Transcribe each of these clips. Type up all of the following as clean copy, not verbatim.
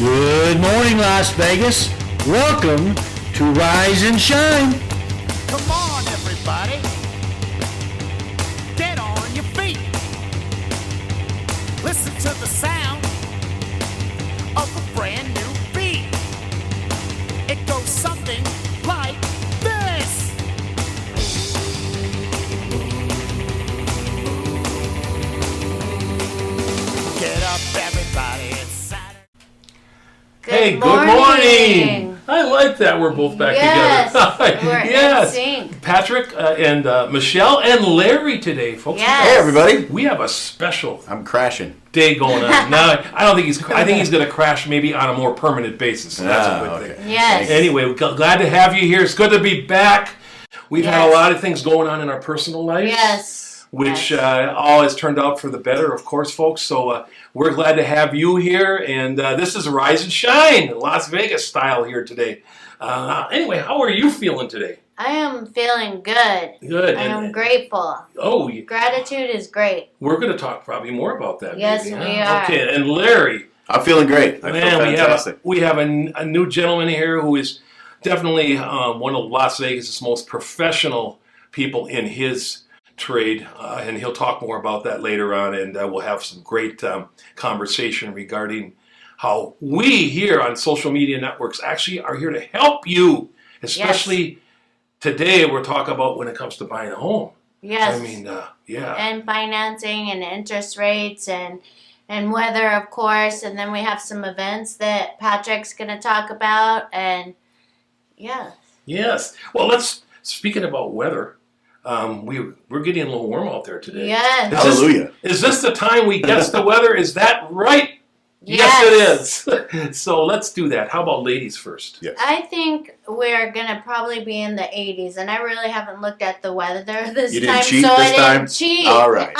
Good morning, Las Vegas. Welcome to Rise and Shine. Come on, everybody. Get on your feet. Listen to the sound of a brand new beat. It goes something like this. Get up, everybody. It's Saturday. Hey, good morning. I like that we're both back together. We're in sync. Patrick and Michelle and Larry today, folks. Yes. Hey, everybody. We have a special I'm crashing. day going on. Now, I don't think I think he's going to crash maybe on a more permanent basis. So that's a good thing. Yes. Anyway, we're glad to have you here. It's good to be back. We've had a Yes. lot of things going on in our personal lives. Yes. Which Yes. all has turned out for the better, of course, folks. So we're glad to have you here. And this is Rise and Shine, Las Vegas style here today. Anyway, how are you feeling today? I am feeling good. Good. I am grateful. Oh, Gratitude is great. we're going to talk probably more about that. Yes, maybe, we huh? are. Okay, and Larry. I'm feeling great. I feel Man, fantastic. we have a new gentleman here who is definitely one of Las Vegas' most professional people in his trade, and he'll talk more about that later on, and we'll have some great conversation regarding how we here on social media networks actually are here to help you, especially today we're talking about when it comes to buying a home. Yes. I mean, yeah. And financing and interest rates and weather, of course. And then we have some events that Patrick's going to talk about. And yeah. Yes. Well, speaking about weather, we're getting a little warm out there today. Yes. Hallelujah. Is this the time we guess the weather? Is that right? Yes. It is. So let's do that. How about ladies first? Yes. I think we're going to probably be in the 80s. And I really haven't looked at the weather this You time. didn't cheat so this I time? didn't cheat. All right.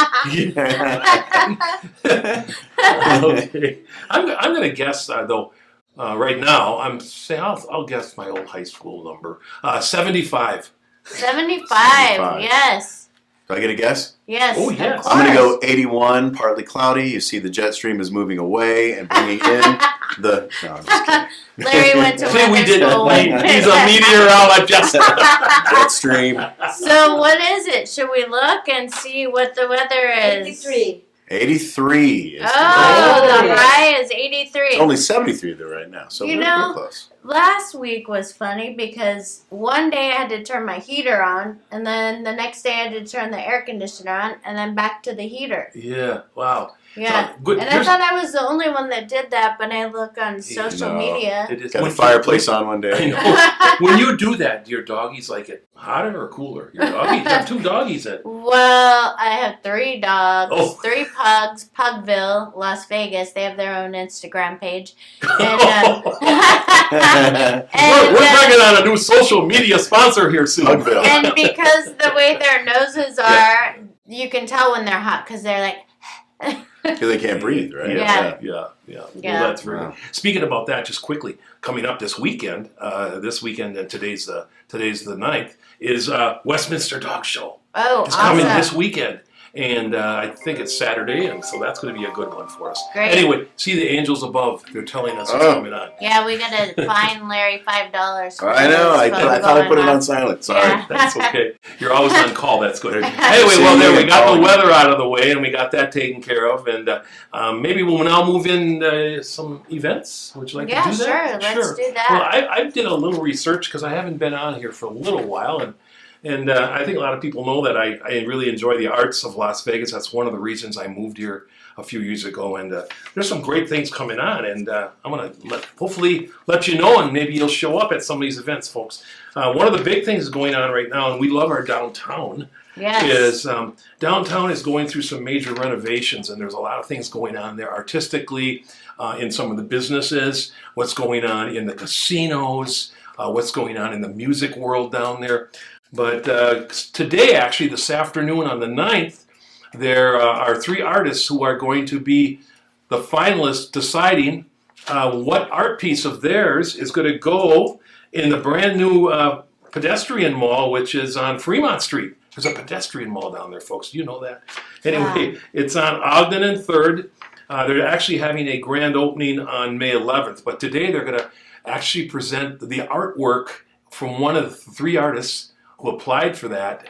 Okay. I'm going to guess though. Right now, I'm saying I'll guess my old high school number. 75. 75. 75. Yes. Do I get a guess? Yes. Oh, yes. Of I'm going to go course. 81, partly cloudy. You see the jet stream is moving away and bringing in the... No, I'm just kidding. Larry went to See, weather we did school. it. He's a meteorologist. Jet stream. So what is it? Should we look and see what the weather is? 83. 83 is Oh, Oh. the high is 83. It's only 73 there right now, so You we're know- close. Last week was funny because one day I had to turn my heater on, and then the next day I had to turn the air conditioner on, and then back to the heater. Yeah. Wow. Yeah. So, good. And I thought I was the only one that did that, but I look on social No. media. It is. Got the fireplace on one I day. know. When you do that, do your doggies like it hotter or cooler? Your doggies, you have two doggies in. Well, I have 3 dogs, Oh. 3 pugs, Pugville, Las Vegas. They have their own Instagram page. And, We're bringing on a new social media sponsor here soon. Pugville. and because the way their noses are, you can tell when they're hot because they're like. Because they can't breathe, right? Yeah. Yeah. Yeah. Well, that's very Wow. good. Speaking about that, just quickly, coming up this weekend, and today's the 9th, is Westminster Dog Show. Oh, It's awesome. coming this weekend. And I think it's Saturday, and so that's going to be a good one for us. Great. Anyway, see the angels above. They're telling us what's Oh. coming on. Yeah, we gotta fine Larry $5. for I know. I this thought I put it going on silent. Sorry. Yeah. That's okay. You're always on call. That's good. Anyway, Anyway, well, there we got the weather out of the way, and we got that taken care of. And maybe we'll now move in some events. Would you like Yeah, to do that? sure. Let's do that. Well, I did a little research because I haven't been on here for a little while, and I think a lot of people know that I really enjoy the arts of Las Vegas. That's one of the reasons I moved here a few years ago, and there's some great things coming on, and I'm going to hopefully let you know, and maybe you'll show up at some of these events, folks. One of the big things going on right now, and we love our downtown, Yes. is downtown is going through some major renovations, and there's a lot of things going on there artistically, in some of the businesses, what's going on in the casinos, what's going on in the music world down there. But today, actually, this afternoon on the 9th, there are 3 artists who are going to be the finalists deciding what art piece of theirs is going to go in the brand new pedestrian mall, which is on Fremont Street. There's a pedestrian mall down there, folks. Do you know that? Anyway, It's on Ogden and 3rd. They're actually having a grand opening on May 11th, but today they're going to actually present the artwork from one of the 3 artists who applied for that.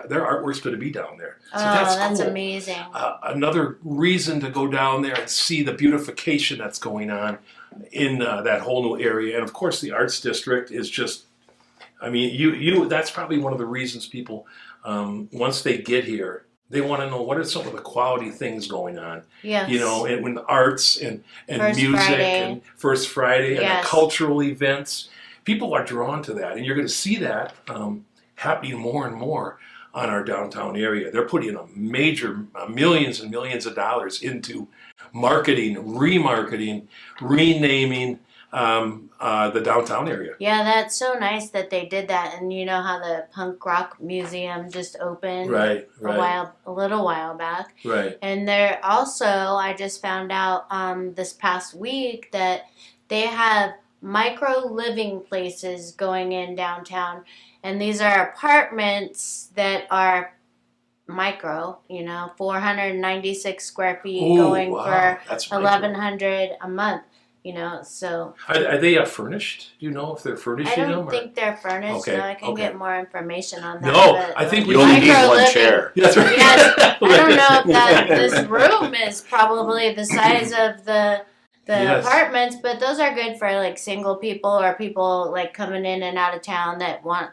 Their artwork's going to be down there. So that's cool. amazing. Another reason to go down there and see the beautification that's going on in that whole new area. And of course, the Arts District is just, I mean, that's probably one of the reasons people, once they get here, they want to know what are some of the quality things going on. Yes. You know, and when the arts and First music Friday. and First Friday and Yes. the cultural events, people are drawn to that. And you're going to see that happening more and more on our downtown area. They're putting a major millions and millions of dollars into marketing, remarketing, renaming the downtown area. Yeah, that's so nice that they did that. And you know how the punk rock museum just opened Right. a little while back. Right. And they're also, I just found out this past week that they have micro living places going in downtown. And these are apartments that are micro, 496 square feet Ooh, going wow. for That's micro. $1,100 a month, so. Are they furnished? Do you know if they're furnishing I them? don't think they're furnished. Okay, No, I can okay. get more information on that. No, but, I think You only need micro one living. chair. That's right. Yes, I don't know if this room is probably the size of the Yes. apartments, but those are good for like single people or people like coming in and out of town that want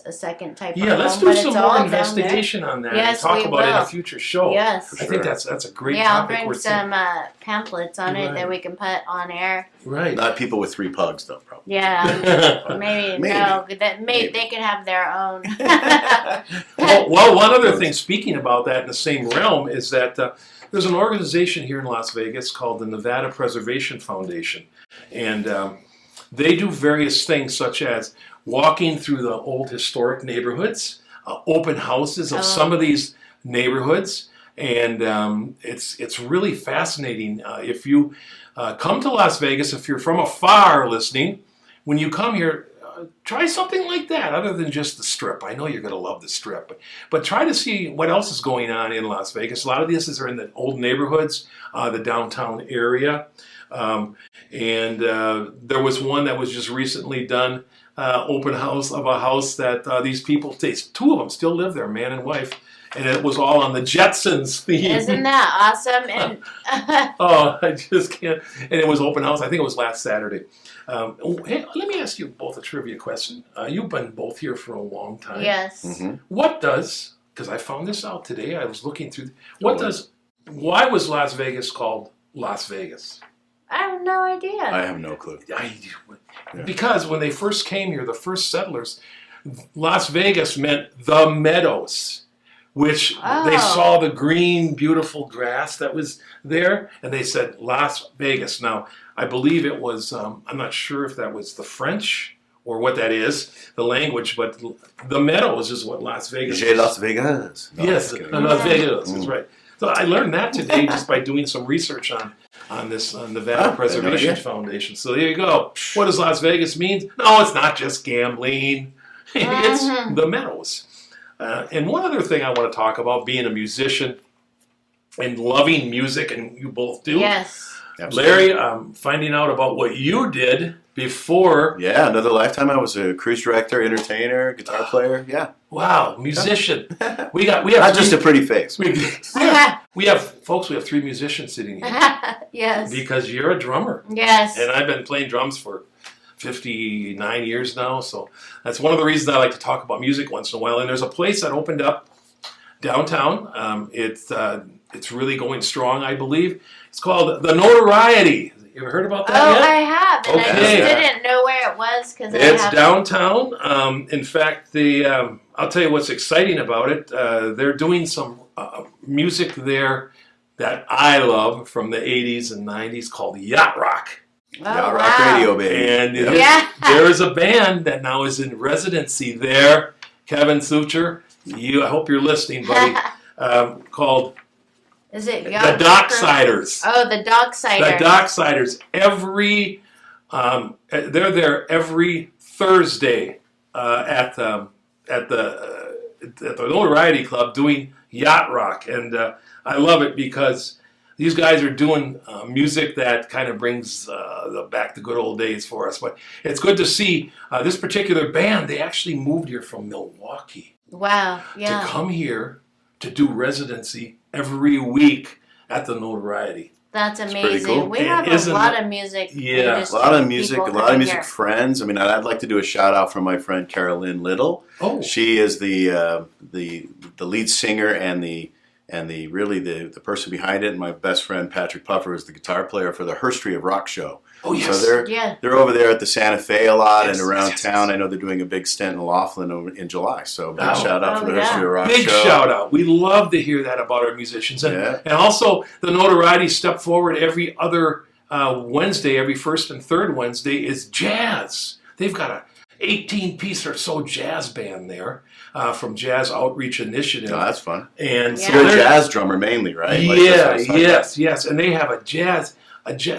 a second type of Yeah, let's home. do but some it's more all down investigation on that Yes, and talk we about it in a will. future show. there. Yes. I think that's a great Yeah, I'll topic. bring We're some pamphlets on it Right. that we can put on air. right. Not people with 3 pugs, though, probably. Yeah, maybe, Maybe. no, that Maybe. they can have their own. Well, one other thing, speaking about that in the same realm, is that there's an organization here in Las Vegas called the Nevada Preservation Foundation. And they do various things such as walking through the old historic neighborhoods, open houses of some of these neighborhoods. And it's really fascinating. If you come to Las Vegas, if you're from afar listening, when you come here, try something like that other than just the Strip. I know you're going to love the Strip, but try to see what else is going on in Las Vegas. A lot of these are in the old neighborhoods, the downtown area. And there was one that was just recently done, open house of a house that these people, 2 of them still live there, man and wife. And it was all on the Jetsons theme. Isn't that awesome? And Oh, I just can't. And it was open house. I think it was last Saturday. Hey, let me ask you both a trivia question. You've been both here for a long time. yes. Mm-hmm. What does, because I found this out today, I was looking through, Go why was Las Vegas called Las Vegas? I have no idea. I have no clue. Because when they first came here, the first settlers, Las Vegas meant the meadows, which they Oh. saw the green, beautiful grass that was there, and they said Las Vegas. Now, I believe it was, I'm not sure if that was the French or what that is, the language, but the meadows is what Las Vegas J'ai is. Las Vegas. No, Yes, I'm just Las kidding. Vegas, that's right. So I learned that today just by doing some research on this Nevada Oh, Preservation I had no idea. Foundation. So there you go. What does Las Vegas mean? No, it's not just gambling. It's the meadows. And one other thing I want to talk about, being a musician and loving music, and you both do. Yes. Absolutely. Larry, finding out about what you did before. Yeah, another lifetime. I was a cruise director, entertainer, guitar player. Yeah, Wow, musician. We have not just a pretty face. we have folks. We have 3 musicians sitting here yes. because you're a drummer. Yes. And I've been playing drums for 59 years now, so that's one of the reasons I like to talk about music once in a while. And there's a place that opened up downtown. It's really going strong, I believe. It's called The Notoriety. You ever heard about that Oh, yet? I have, and I Okay. just didn't know where it was because It's downtown. In fact, I'll tell you what's exciting about it. They're doing some music there that I love from the 80s and 90s called yacht rock. Yacht Rock Radio, baby. And Yep. Yeah. there is a band that now is in residency there. Kevin Sucher, I hope you're listening, buddy. Called Is it the Yacht Docksiders. Oh, the Docksiders. The Docksiders. They're there every Thursday at the Notoriety Club doing yacht rock, and I love it because these guys are doing music that kind of brings back the good old days for us. But it's good to see this particular band. They actually moved here from Milwaukee. Wow. Yeah. To come here to do residency every week at the Notoriety. That's pretty amazing. cool. We have a lot of music. Yeah, a lot of music, people a lot of coming music here. friends. I mean, I'd like to do a shout out from my friend Carolyn Little. Oh. She is the lead singer and the person behind it. And my best friend Patrick Puffer is the guitar player for the Herstory of Rock show. Oh, yes. So they're over there at the Santa Fe a lot and around yes. town. I know they're doing a big stint in Laughlin in July. So big Oh. shout out for the yeah. Herstory of Rock Big show. shout out. We love to hear that about our musicians. And, Yeah. and also, the Notoriety step forward every other Wednesday, every first and third Wednesday is jazz. They've got a 18-piece or so jazz band there from Jazz Outreach Initiative. No, that's fun. And Yeah. so You're a they're- jazz drummer mainly, right? Like, Yeah, that's what I was talking about. yes. And they have a jazz.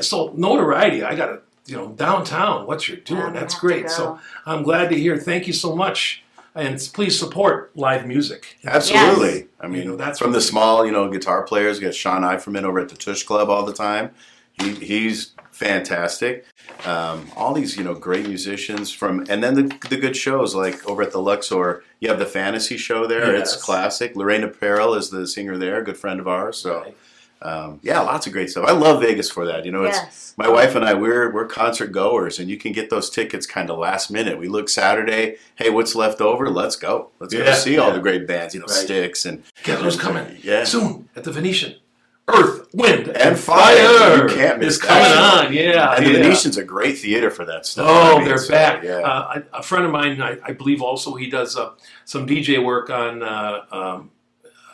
So Notoriety, I got to, downtown, what you're doing, Yeah, we that's have to great. go. So I'm glad to hear. Thank you so much. And please support live music. Absolutely. Yes. I mean, That's from what- the small, guitar players. You got Sean Eiferman over at the Tush Club all the time. He's fantastic. All these, great musicians and then the good shows like over at the Luxor. You have the fantasy show there. Yes. It's classic. Lorena Perel is the singer there, good friend of ours. So, lots of great stuff. I love Vegas for that. Yes. My wife and I, we're concert goers, and you can get those tickets kind of last minute. We look Saturday, hey, what's left over? Let's go. Let's go Yeah, see all yeah. the great bands, Right. Styx and Guess who's coming? Yeah. Soon at the Venetian. Earth, Wind, And Fire. You can't miss is coming that. on. Yeah. And the yeah. Venetian's a great theater for that stuff. Oh, I mean, they're so, back. Yeah. A friend of mine, I believe also he does some DJ work on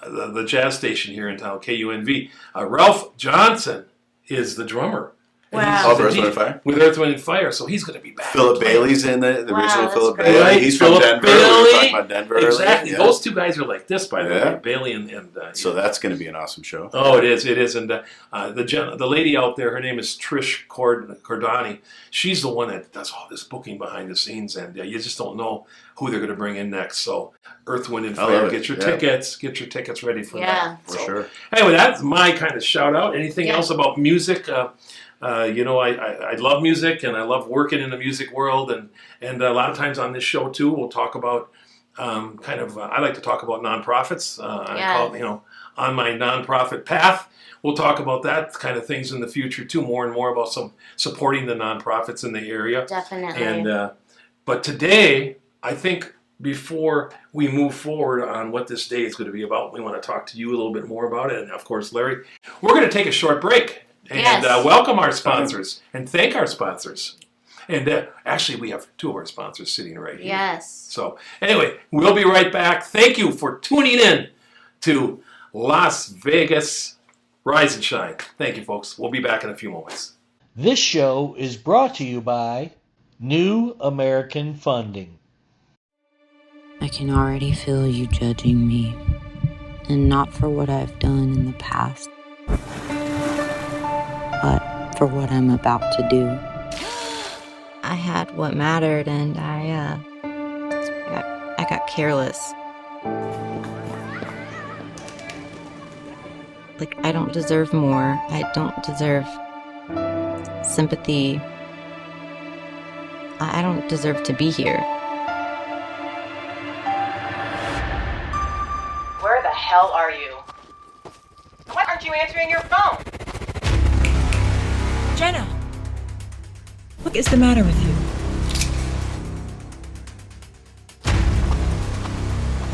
the jazz station here in town, KUNV. Ralph Johnson is the drummer. And Wow. he's Oh, the Earth, DJ Wind, and Fire? With Earth, Wind, and Fire. So he's going to be back. Philip playing. Bailey's in the Wow, original that's Philip great. Bailey. Right, He's Philip from Denver. We Bailey. were talking about Denver Exactly. earlier. Those two guys are like this, by the Yeah. way, Bailey and So that's going to be an awesome show. Oh, it is, and the lady out there, her name is Trish Cordani. She's the one that does all this booking behind the scenes, and you just don't know who they're going to bring in next. So, Earth, Wind, and I love Fire, it. get your Yeah. tickets ready for Yeah. that. For So, sure. Anyway, that's my kind of shout out. Anything Yeah. else about music? I love music, and I love working in the music world, and a lot of times on this show too, we'll talk about I like to talk about nonprofits. I call it, on my nonprofit path. We'll talk about that kind of things in the future too, more and more about some supporting the nonprofits in the area. Definitely. And but today, I think before we move forward on what this day is going to be about, we want to talk to you a little bit more about it, and of course, Larry, we're going to take a short break and Yes. welcome our sponsors and thank our sponsors. And actually, we have two of our sponsors sitting right here. Yes. So anyway, we'll be right back. Thank you for tuning in to Las Vegas Rise and Shine. Thank you, folks. We'll be back in a few moments. This show is brought to you by New American Funding. I can already feel you judging me, and not for what I've done in the past, but for what I'm about to do. I had what mattered, and I got careless. Like, I don't deserve more. I don't deserve sympathy. I don't deserve to be here. Where the hell are you? Why aren't you answering your phone? Jenna! What is the matter with you?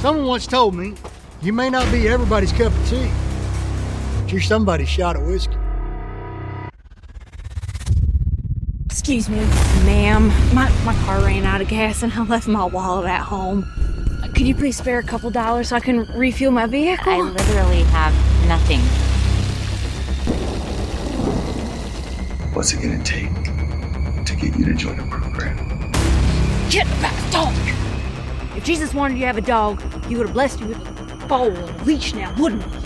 Someone once told me, you may not be everybody's cup of tea, but you're somebody's shot of whiskey. Excuse me, ma'am. My car ran out of gas and I left my wallet at home. Could you please spare a couple dollars so I can refuel my vehicle? I literally have nothing. What's it gonna take to get you to join a program? Get back, dog! If Jesus wanted you to have a dog, he would have blessed you with a bowl and a leash now, wouldn't he?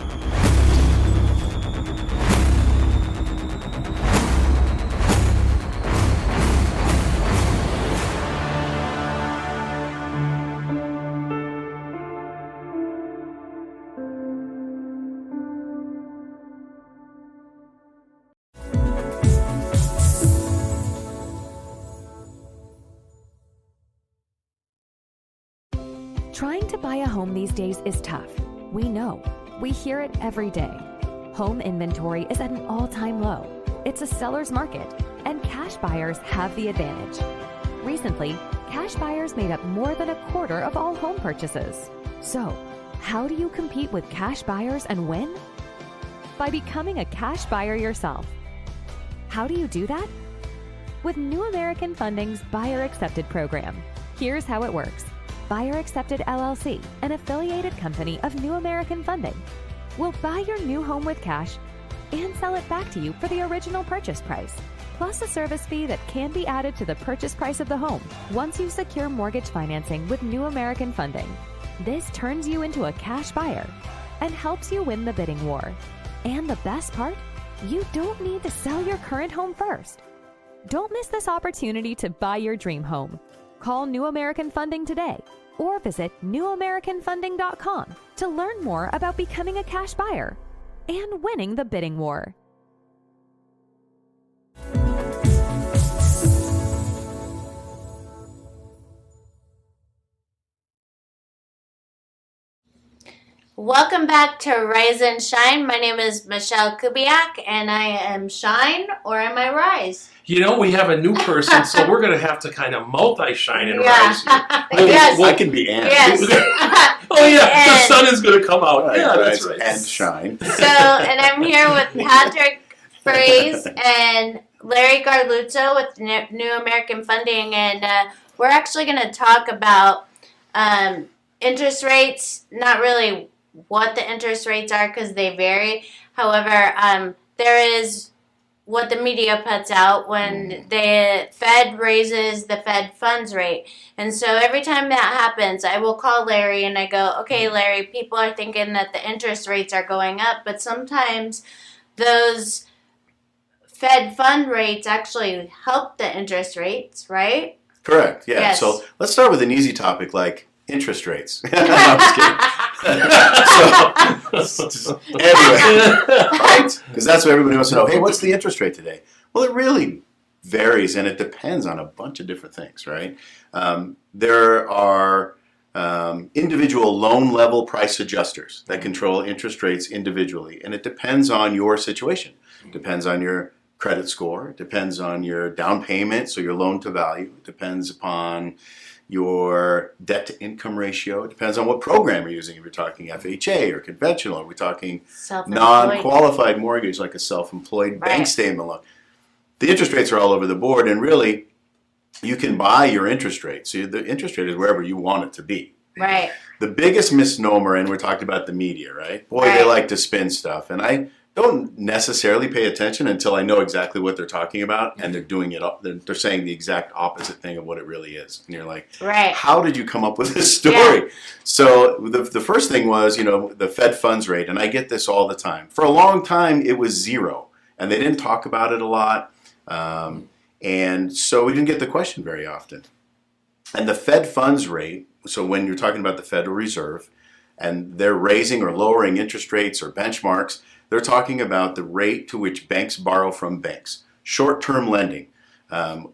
Trying to buy a home these days is tough. We know. We hear it every day. Home inventory is at an all-time low. It's a seller's market, and cash buyers have the advantage. Recently, cash buyers made up more than a quarter of all home purchases. So, how do you compete with cash buyers and win? By becoming a cash buyer yourself. How do you do that? With New American Funding's Buyer Accepted program. Here's how it works. Buyer Accepted LLC, an affiliated company of New American Funding, will buy your new home with cash and sell it back to you for the original purchase price, plus a service fee that can be added to the purchase price of the home once you secure mortgage financing with New American Funding. This turns you into a cash buyer and helps you win the bidding war. And the best part? You don't need to sell your current home first. Don't miss this opportunity to buy your dream home. Call New American Funding today or visit newamericanfunding.com to learn more about becoming a cash buyer and winning the bidding war. Welcome back to Rise and Shine. My name is Michelle Kubiak, and I am Shine, or am I Rise? You know, we have a new person, so we're going to have to kind of multi-shine and Yeah. rise here. Yes. I can be and. Yes. Oh, yeah, the And- sun is going to come out. Right, Yeah, that's right. And shine. So, and I'm here with Patrick Frase and Larry Garluzzo with New American Funding, and we're actually going to talk about interest rates, not really what the interest rates are because they vary. However, there is what the media puts out when the Fed raises the Fed funds rate. And so every time that happens, I will call Larry and I go, okay, Larry, people are thinking that the interest rates are going up, but sometimes those Fed fund rates actually help the interest rates, right? Correct. Yeah. Yes. So let's start with an easy topic like interest rates. No, I'm just kidding. So, anyway, right? Because that's what everybody wants to know. Hey, what's the interest rate today? Well, it really varies, and it depends on a bunch of different things, right? There are individual loan level price adjusters that control interest rates individually, and it depends on your situation. It depends on your credit score. It depends on your down payment, so your loan to value. It depends upon your debt to income ratio. It depends on what program you're using. If you're talking FHA or conventional, are we talking non-qualified mortgage like a self-employed bank statement loan? The interest rates are all over the board, and really, you can buy your interest rate. So the interest rate is wherever you want it to be. Right. The biggest misnomer, and we're talking about the media, right? Boy, they like to spin stuff, and I don't necessarily pay attention until I know exactly what they're talking about, and they're doing it. They're saying the exact opposite thing of what it really is, and you're like, how did you come up with this story? Yeah. So the first thing was, the Fed funds rate, and I get this all the time. For a long time, it was zero, and they didn't talk about it a lot, and so we didn't get the question very often. And the Fed funds rate, so when you're talking about the Federal Reserve, and they're raising or lowering interest rates or benchmarks, they're talking about the rate to which banks borrow from banks. Short-term lending.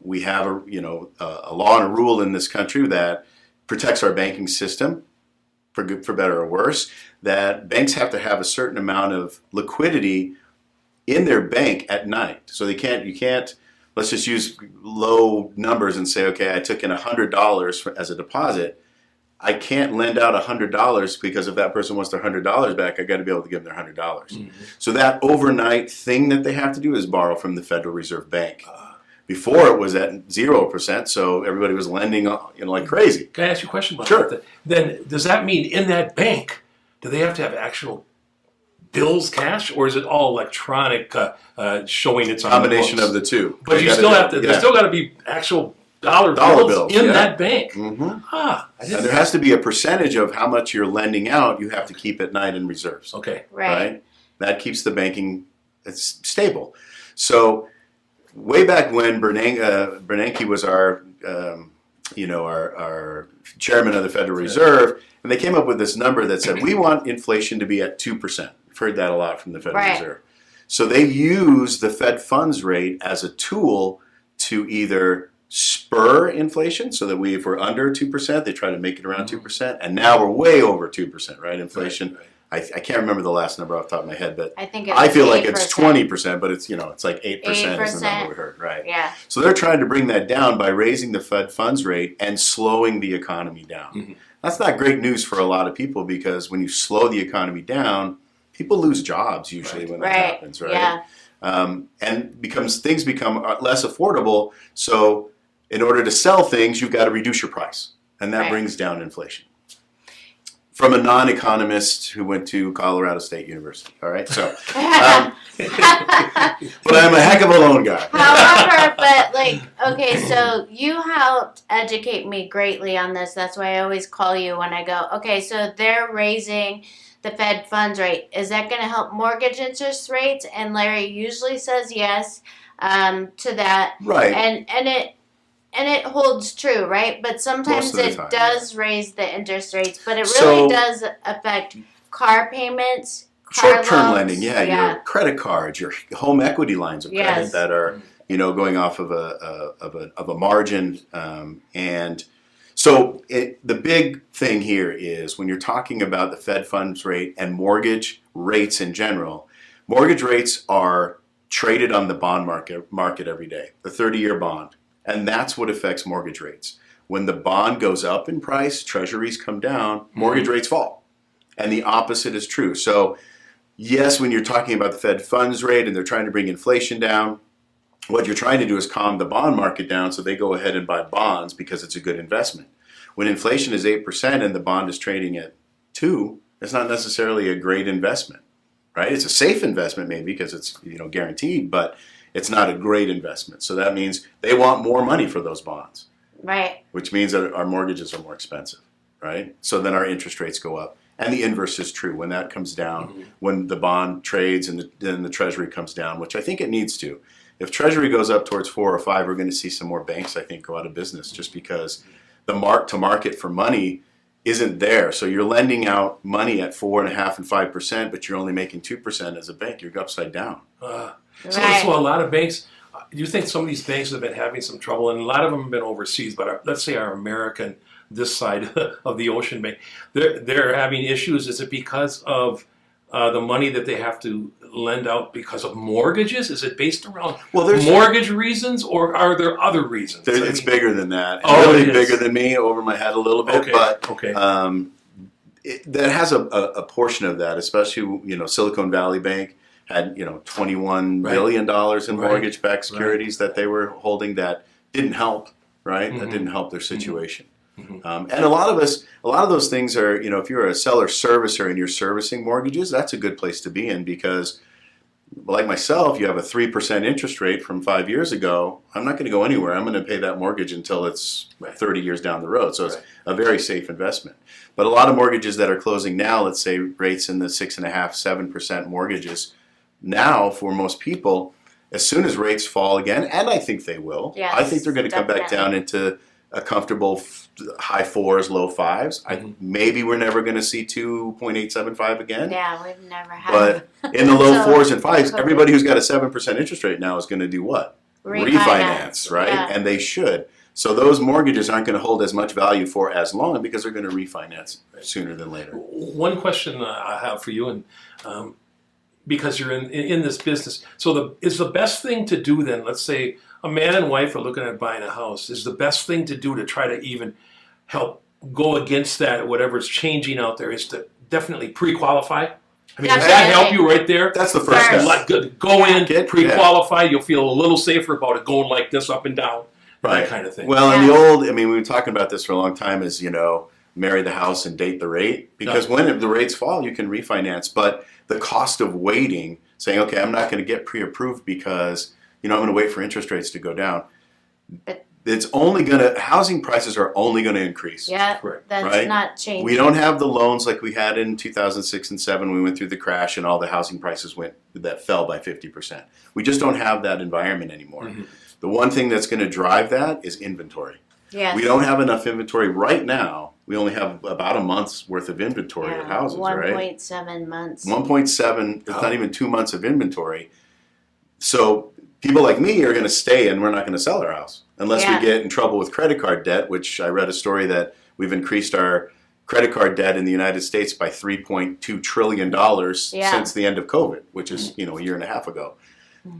We have a law and a rule in this country that protects our banking system, for good, for better or worse, that banks have to have a certain amount of liquidity in their bank at night. So you can't, let's just use low numbers and say, okay, I took in $100 as a deposit. I can't lend out $100 because if that person wants their $100 back, I got to be able to give them their $100. Mm-hmm. So that overnight thing that they have to do is borrow from the Federal Reserve Bank. Before it was at 0%, so everybody was lending, like crazy. Can I ask you a question about that? Then does that mean in that bank, do they have to have actual bills, cash, or is it all electronic, showing it's on combination the books? of the two? But you still have to. There's still got to be actual dollar bills in that bank. Mm-hmm. And there has to be a percentage of how much you're lending out you have to keep at night in reserves. Okay. Right. That keeps the banking stable. So way back when Bernanke was our chairman of the Federal Reserve, and they came up with this number that said we want inflation to be at 2%. We've heard that a lot from the Federal Reserve. So they use the Fed funds rate as a tool to either spur inflation so that if we're under 2%, they try to make it around 2%. And now we're way over 2%, right? Inflation. Right. I can't remember the last number off the top of my head, but I think I feel like 8%. it's 20%, but it's, it's like 8% is the 8%. number we heard, right? Yeah. So they're trying to bring that down by raising the Fed funds rate and slowing the economy down. That's not great news for a lot of people because when you slow the economy down, people lose jobs usually when that happens, right? Yeah. And things become less affordable. So in order to sell things, you've got to reduce your price, and that brings down inflation. From a non-economist who went to Colorado State University. All right, so, but I'm a heck of a loan guy. However, but okay, so you helped educate me greatly on this. That's why I always call you when I go, okay, so they're raising the Fed funds rate. Is that going to help mortgage interest rates? And Larry usually says yes to that. Right. And it holds true, right? But sometimes it does raise the interest rates, but it really does affect car payments, short-term lending, your credit cards, your home equity lines of credit that are, going off of a margin, and so the big thing here is when you're talking about the Fed funds rate and mortgage rates in general, mortgage rates are traded on the bond market every day, the 30-year bond. And that's what affects mortgage rates. When the bond goes up in price, treasuries come down, mortgage rates fall. And the opposite is true. So yes, when you're talking about the Fed funds rate and they're trying to bring inflation down, what you're trying to do is calm the bond market down so they go ahead and buy bonds because it's a good investment. When inflation is 8% and the bond is trading at 2%, it's not necessarily a great investment, right? It's a safe investment maybe because it's guaranteed, but it's not a great investment. So that means they want more money for those bonds. Right. Which means that our mortgages are more expensive, right? So then our interest rates go up. And the inverse is true. When that comes down, when the bond trades and then the treasury comes down, which I think it needs to. If treasury goes up towards 4 or 5, we're going to see some more banks, I think, go out of business just because the mark to market for money isn't there. So you're lending out money at 4.5% and 5%, but you're only making 2% as a bank. You're upside down. So a lot of banks, you think some of these banks have been having some trouble, and a lot of them have been overseas, but let's say our American, this side of the ocean bank, they're having issues. Is it because of the money that they have to lend out because of mortgages? Is it based around mortgage reasons, or are there other reasons? It's bigger than that. Really bigger than me, over my head a little bit. Okay. But that has a portion of that, especially, Silicon Valley Bank had $21 billion in mortgage-backed securities that they were holding that didn't help, right? That didn't help their situation. And a lot of those things are, if you're a seller servicer and you're servicing mortgages, that's a good place to be in because, like myself, you have a 3% interest rate from 5 years ago. I'm not going to go anywhere. I'm going to pay that mortgage until it's 30 years down the road. So it's a very safe investment. But a lot of mortgages that are closing now, let's say rates in the 6.5%, 7% mortgages, now for most people, as soon as rates fall again, and I think they will, I think they're going to come back down into a comfortable high 4s, low 5s. Maybe we're never going to see 2.875 again. Yeah, we've never had. But in the low 4s and 5s, everybody who's got a 7% interest rate now is going to do what? Refinance, right? Yeah. And they should. So those mortgages aren't going to hold as much value for as long because they're going to refinance sooner than later. One question I have for you, and because you're in this business, so is the best thing to do then, let's say a man and wife are looking at buying a house, is the best thing to do to try to even help go against that, whatever's changing out there, is to definitely pre-qualify? I mean, does that help you right there? That's the first step. Go in, pre-qualify, you'll feel a little safer about it going like this up and down, that kind of thing. Well, in the old, we've been talking about this for a long time, is, marry the house and date the rate, because when the rates fall, you can refinance, but the cost of waiting, saying, okay, I'm not going to get pre-approved because, I'm going to wait for interest rates to go down. It's only housing prices are only going to increase. Yeah, that's not changing. We don't have the loans like we had in 2006 and 2007. We went through the crash and all the housing prices that fell by 50%. We just don't have that environment anymore. The one thing that's going to drive that is inventory. Yes. We don't have enough inventory right now. We only have about a month's worth of inventory of houses, 1.7 months. 1.7, it's not even 2 months of inventory. So people like me are going to stay and we're not going to sell our house. unless Yeah. we get in trouble with credit card debt, which I read a story that we've increased our credit card debt in the United States by $3.2 trillion since the end of COVID, which is, a year and a half ago.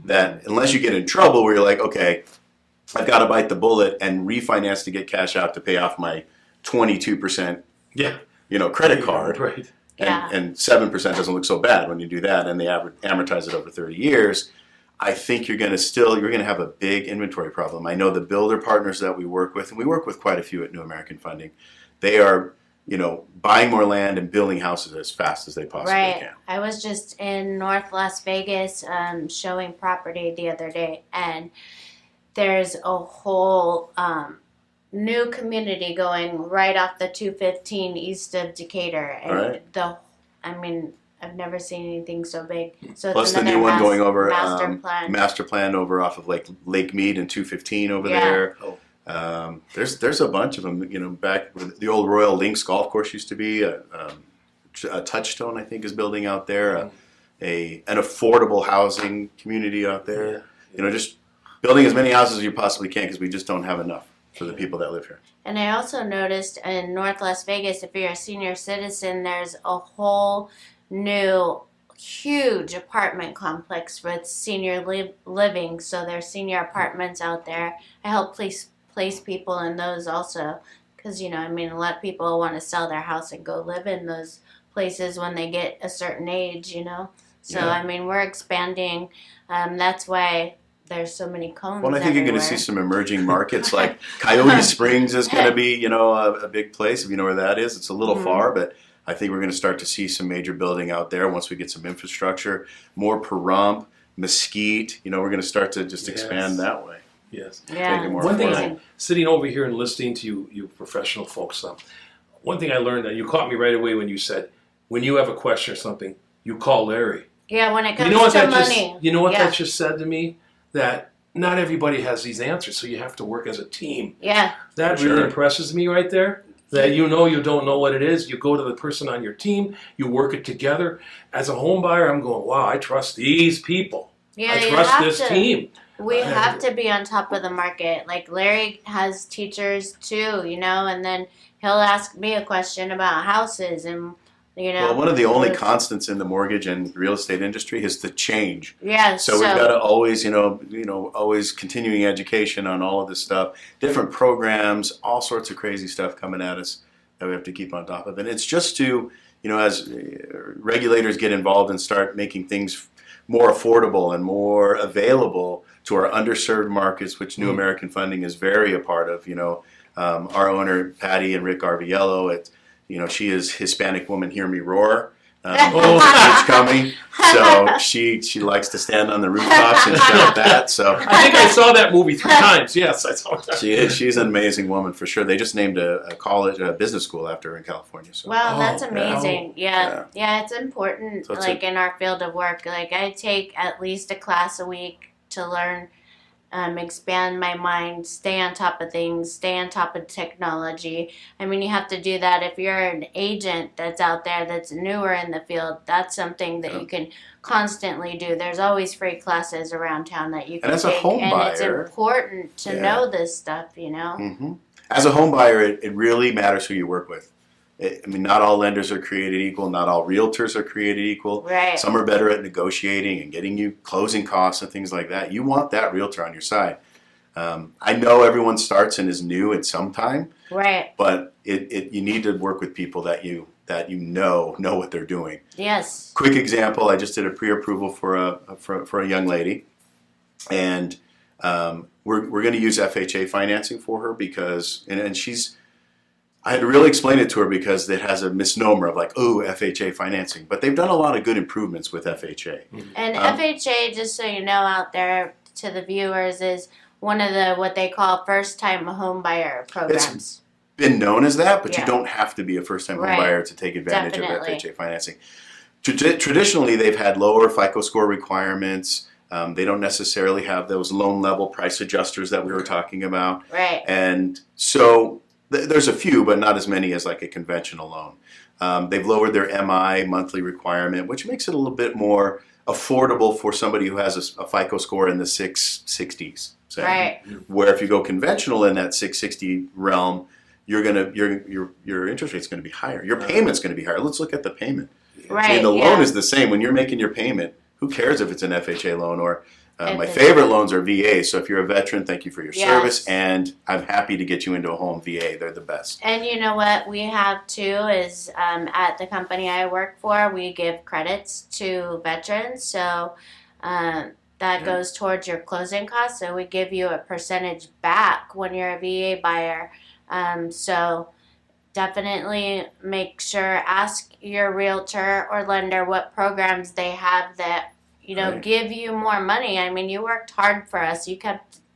That unless you get in trouble where you're like, okay, I've got to bite the bullet and refinance to get cash out to pay off my 22% credit card. Right. And 7% doesn't look so bad when you do that, and they amortize it over 30 years. I think you're going to have a big inventory problem. I know the builder partners that we work with, and we work with quite a few at New American Funding, they are, buying more land and building houses as fast as they possibly can. I was just in North Las Vegas showing property the other day, and there's a whole new community going right off the 215 east of Decatur. And I've never seen anything so big. So Plus it's the new one going over master plan over off of Lake Mead and 215 over there. There's a bunch of them. Back where the old Royal Links Golf Course used to be. A Touchstone, I think, is building out there. An affordable housing community out there. Just building as many houses as you possibly can because we just don't have enough for the people that live here. And I also noticed in North Las Vegas, if you're a senior citizen, there's a whole new huge apartment complex with senior living. So there's senior apartments out there. I help place people in those also because, a lot of people want to sell their house and go live in those places when they get a certain age, So, we're expanding. That's why there's so many cones. Well, I think you're going to see some emerging markets like Coyote Springs is going to be, a big place. If you know where that is, it's a little far, but I think we're going to start to see some major building out there once we get some infrastructure. More Pahrump, Mesquite. We're going to start to just expand that way. Yes. Yeah. One thing, sitting over here and listening to you professional folks, one thing I learned that you caught me right away when you said, when you have a question or something, you call Larry. Yeah, when it comes to money. You know what that just said to me? That not everybody has these answers, so you have to work as a team. Yeah. That really impresses me right there. That you don't know what it is. You go to the person on your team, you work it together. As a home buyer, I'm going, wow, I trust these people. Yeah, I trust this team. We have to be on top of the market. Like Larry has teachers too, and then he'll ask me a question about houses and Well, one of the only constants in the mortgage and real estate industry is the change. Yeah. So we've got to always, always continuing education on all of this stuff, different programs, all sorts of crazy stuff coming at us that we have to keep on top of. And it's just to, as regulators get involved and start making things more affordable and more available to our underserved markets, which New American Funding is very a part of. Our owner, Patty and Rick Arviello, she is Hispanic woman, hear me roar. It's coming. So she likes to stand on the rooftops and shout that. So I think I saw that movie 3 times. Yes, I saw that. She's an amazing woman for sure. They just named a business school after her in California. So. Wow, that's amazing. Yeah, it's important. So in our field of work, I take at least a class a week to learn. Expand my mind, stay on top of things, stay on top of technology. You have to do that if you're an agent that's out there that's newer in the field. That's something that you can constantly do. There's always free classes around town that you can take. And as a home buyer, it's important to know this stuff, Mm-hmm. As a home buyer, it really matters who you work with. Not all lenders are created equal. Not all realtors are created equal. Right. Some are better at negotiating and getting you closing costs and things like that. You want that realtor on your side. I know everyone starts and is new at some time. Right. But you need to work with people that you know what they're doing. Yes. Quick example: I just did a pre-approval for a young lady, and we're going to use FHA financing for her because and she's. I had to really explain it to her because it has a misnomer of FHA financing. But they've done a lot of good improvements with FHA. And FHA, just so you know out there to the viewers, is one of the what they call first-time home buyer programs. It's been known as that, but you don't have to be a first-time home buyer to take advantage of FHA financing. Traditionally, they've had lower FICO score requirements. They don't necessarily have those loan level price adjusters that we were talking about. Right. And so there's a few, but not as many as a conventional loan. They've lowered their MI monthly requirement, which makes it a little bit more affordable for somebody who has a FICO score in the 660s. Say. Right. Where if you go conventional in that 660 realm, your interest rate's going to be higher. Your payment's going to be higher. Let's look at the payment. Right. I mean, the loan is the same. When you're making your payment, who cares if it's an FHA loan or my favorite loans are VA. So if you're a veteran, thank you for your service, and I'm happy to get you into a home VA. They're the best. And you know what we have too is at the company I work for, we give credits to veterans. So that goes towards your closing costs. So we give you a percentage back when you're a VA buyer. So definitely make sure, ask your realtor or lender what programs they have that, you know, give you more money. I mean, you worked hard for us. You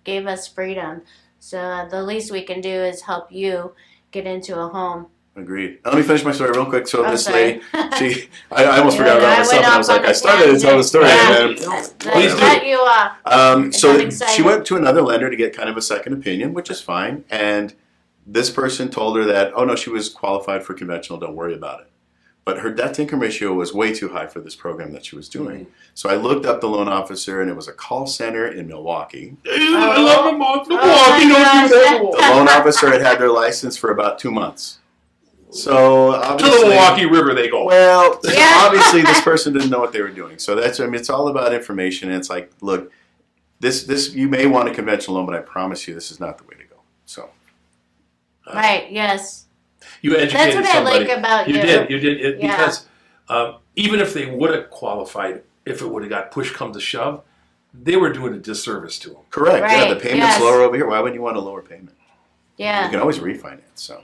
gave us freedom. So the least we can do is help you get into a home. Agreed. Let me finish my story real quick. So this lady, I almost forgot about myself. And I was like, I started to tell the story. And then, please cut you off. So she went to another lender to get kind of a second opinion, which is fine. And this person told her that, oh no, she was qualified for conventional. Don't worry about it. But her debt-to-income ratio was way too high for this program that she was doing. So I looked up the loan officer, and it was a call center in Milwaukee. I love Milwaukee. Don't do that. The loan officer had their license for about 2 months. So obviously, to the Milwaukee River they go. Well, obviously this person didn't know what they were doing. So that's, I mean, it's all about information. And it's like, look, this you may want a conventional loan, but I promise you, this is not the way to go. So. Right. Yes. You educated somebody. That's what somebody. I like about you. You did. Because even if they would have qualified, if it would have got push come to shove, they were doing a disservice to them. Correct. Right. Yeah, the payment's lower over here. Why would you want a lower payment? Yeah. You can always refinance. So.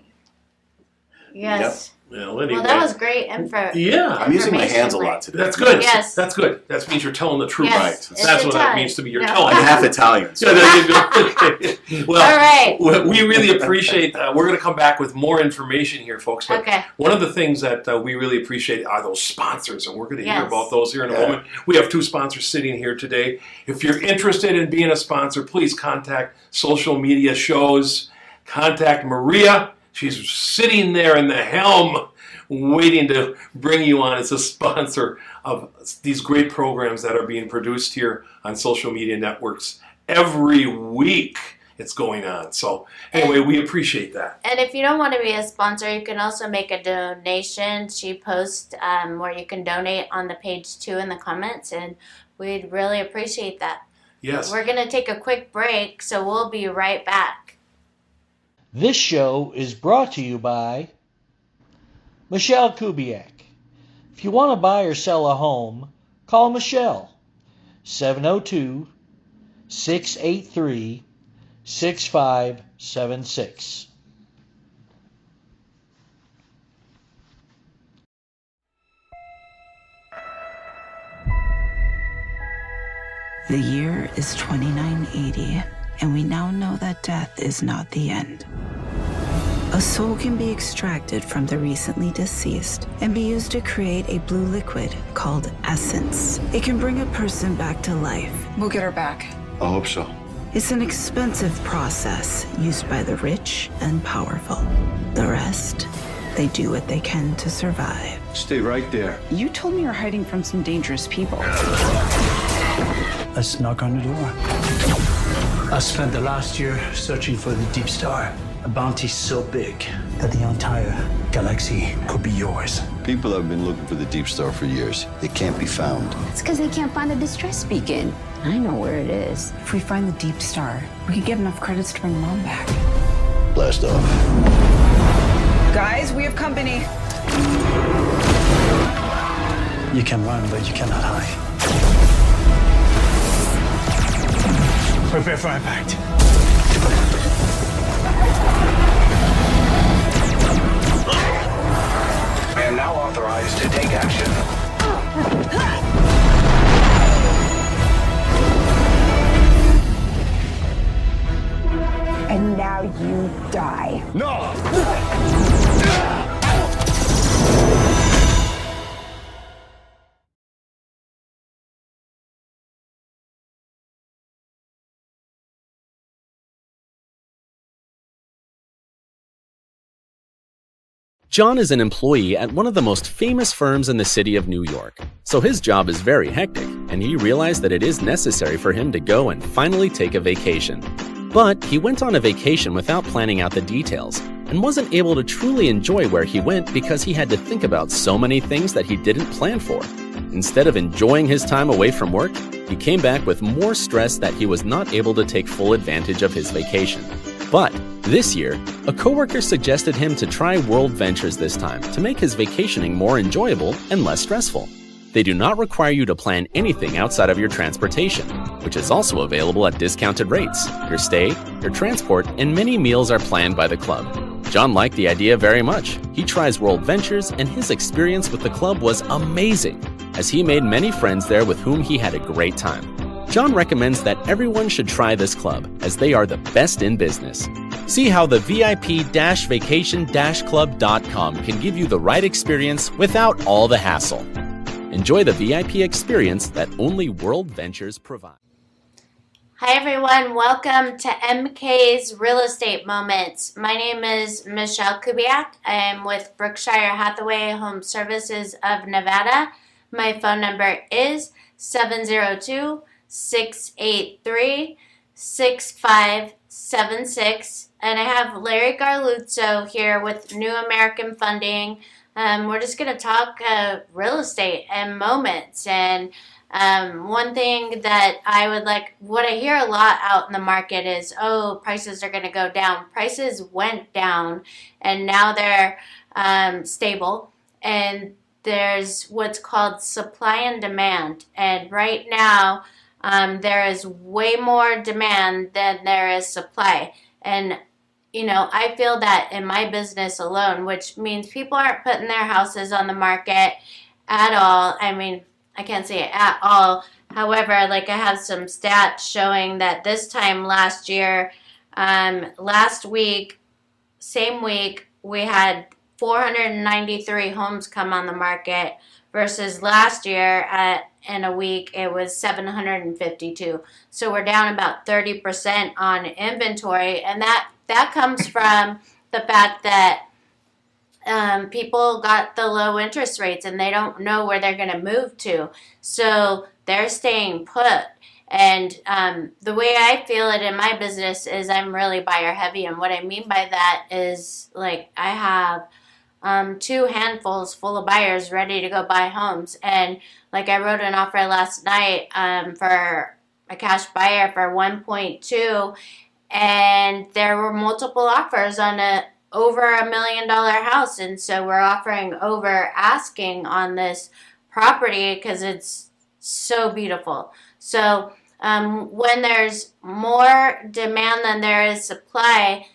Yes. Yep. Well, anyway. Well, that was great info. Yeah. I'm using my hands a lot today. That's good. Yes. That's good. That means you're telling the truth. Yes. Right. That's what that means to me. You're telling. I'm half Italian. So. Yeah, there you go. Okay. Well, all right. We really appreciate we're going to come back with more information here, folks. But one of the things that we really appreciate are those sponsors, and we're going to hear about those here in a moment. We have 2 sponsors sitting here today. If you're interested in being a sponsor, please contact Social Media Shows. Contact Maria. She's sitting there in the helm waiting to bring you on as a sponsor of these great programs that are being produced here on social media networks. Every week it's going on. So anyway, we appreciate that. And if you don't want to be a sponsor, you can also make a donation. She posts where you can donate on the page too in the comments, and we'd really appreciate that. Yes. We're going to take a quick break, so we'll be right back. This show is brought to you by Michelle Kubiak. If you want to buy or sell a home, call Michelle, 702-683-6576. The year is 2980, and we now know that death is not the end. A soul can be extracted from the recently deceased and be used to create a blue liquid called essence. It can bring a person back to life. We'll get her back. I hope so. It's an expensive process used by the rich and powerful. The rest, they do what they can to survive. Stay right there. You told me you're hiding from some dangerous people. Let's knock on the door. I spent the last year searching for the Deep Star. A bounty so big that the entire galaxy could be yours. People have been looking for the Deep Star for years. It can't be found. It's because they can't find the distress beacon. I know where it is. If we find the Deep Star, we could get enough credits to bring Mom back. Blast off. Guys, we have company. You can run, but you cannot hide. Prepare for impact. I am now authorized to take action. And now you die. No! John is an employee at one of the most famous firms in the city of New York, so his job is very hectic, and he realized that it is necessary for him to go and finally take a vacation. But he went on a vacation without planning out the details, and wasn't able to truly enjoy where he went because he had to think about so many things that he didn't plan for. Instead of enjoying his time away from work, he came back with more stress that he was not able to take full advantage of his vacation. But this year, a coworker suggested him to try World Ventures this time to make his vacationing more enjoyable and less stressful. They do not require you to plan anything outside of your transportation, which is also available at discounted rates. Your stay, your transport, and many meals are planned by the club. John liked the idea very much. He tries World Ventures, and his experience with the club was amazing, as he made many friends there with whom he had a great time. John recommends that everyone should try this club, as they are the best in business. See how the VIP-vacation-club.com can give you the right experience without all the hassle. Enjoy the VIP experience that only World Ventures provide. Hi everyone, welcome to MK's Real Estate Moments. My name is Michelle Kubiak. I am with Berkshire Hathaway Home Services of Nevada. My phone number is 702-683-6576. And I have Larry Garluzzo here with New American Funding. We're just going to talk real estate and moments. And one thing that I would like, what I hear a lot out in the market is, oh, prices are going to go down. Prices went down and now they're stable. And there's what's called supply and demand. And right now, there is way more demand than there is supply. And you know, I feel that in my business alone, which means people aren't putting their houses on the market at all. I mean, I can't say it at all. However, like I have some stats showing that this time last year, last week, same week, we had 493 homes come on the market versus last year in a week it was 752. So we're down about 30% on inventory, and that comes from the fact that people got the low interest rates and they don't know where they're going to move to. So they're staying put. And the way I feel it in my business is I'm really buyer heavy. And what I mean by that is, like, I have 2 handfuls full of buyers ready to go buy homes. And like I wrote an offer last night for a cash buyer for 1.2, and there were multiple offers on over $1 million house. And so we're offering over asking on this property because it's so beautiful. So when there's more demand than there is supply,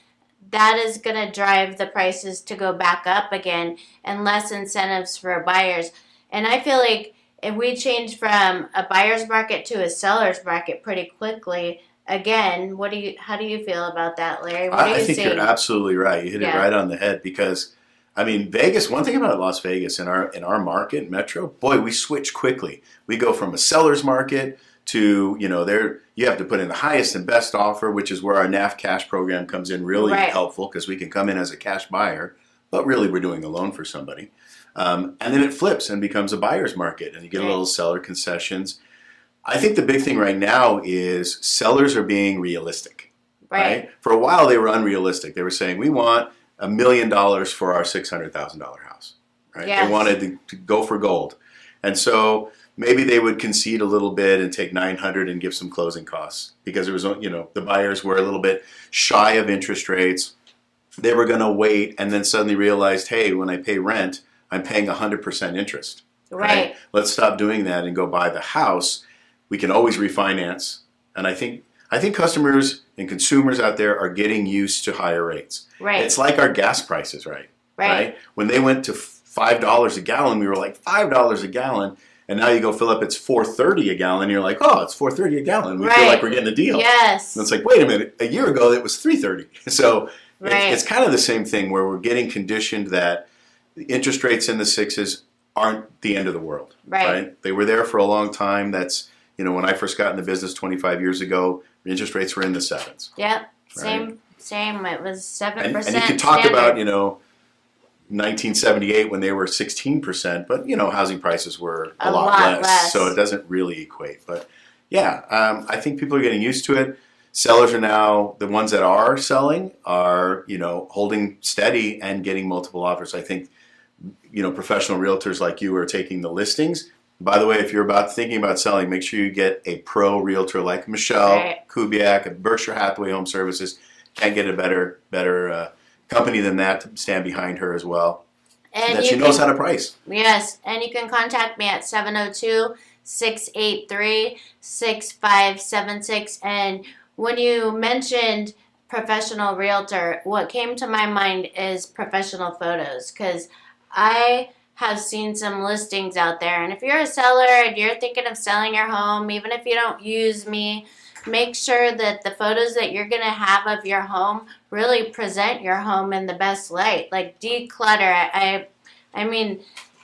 that is going to drive the prices to go back up again and less incentives for buyers. And I feel like if we change from a buyer's market to a seller's market pretty quickly, again, how do you feel about that, Larry? What are you think seeing? You're absolutely right. You hit it right on the head because, I mean, Vegas, one thing about Las Vegas in our market, Metro, boy, we switch quickly. We go from a seller's market to, you know, you have to put in the highest and best offer, which is where our NAF cash program comes in really helpful because we can come in as a cash buyer, but really we're doing a loan for somebody. And then it flips and becomes a buyer's market and you get a little seller concessions. I think the big thing right now is sellers are being realistic. Right? For a while they were unrealistic. They were saying, we want $1 million for our $600,000 house. Right? Yes. They wanted to go for gold. And so maybe they would concede a little bit and take $900 and give some closing costs because it was, you know, the buyers were a little bit shy of interest rates. They were going to wait and then suddenly realized, hey, when I pay rent, I'm paying 100% interest. Right? Let's stop doing that and go buy the house. We can always refinance. And I think customers and consumers out there are getting used to higher rates. Right. It's like our gas prices, right? When they went to $5 a gallon, we were like, $5 a gallon. And now you go fill up, it's $4.30 a gallon. You're like, oh, it's $4.30 a gallon. We feel like we're getting a deal. Yes. And it's like, wait a minute, a year ago it was $3.30. So it's kind of the same thing where we're getting conditioned that the interest rates in the 6s aren't the end of the world. Right. They were there for a long time. That's, you know, when I first got in the business 25 years ago, interest rates were in the 7s. Yep. Same. It was 7%. And you could talk about, you know, 1978 when they were 16%, but housing prices were a lot less, so it doesn't really equate. But yeah, I think people are getting used to it. Sellers are now, the ones that are selling are, holding steady and getting multiple offers. I think, professional realtors like you are taking the listings. By the way, if you're thinking about selling, make sure you get a pro realtor like Michelle Kubiak at Berkshire Hathaway Home Services. Can't get a better company than that to stand behind her as well. And that she knows how to price. Yes, and you can contact me at 702-683-6576. And when you mentioned professional realtor, what came to my mind is professional photos, because I have seen some listings out there. And if you're a seller and you're thinking of selling your home, even if you don't use me, make sure that the photos that you're going to have of your home really present your home in the best light. Like declutter. I mean,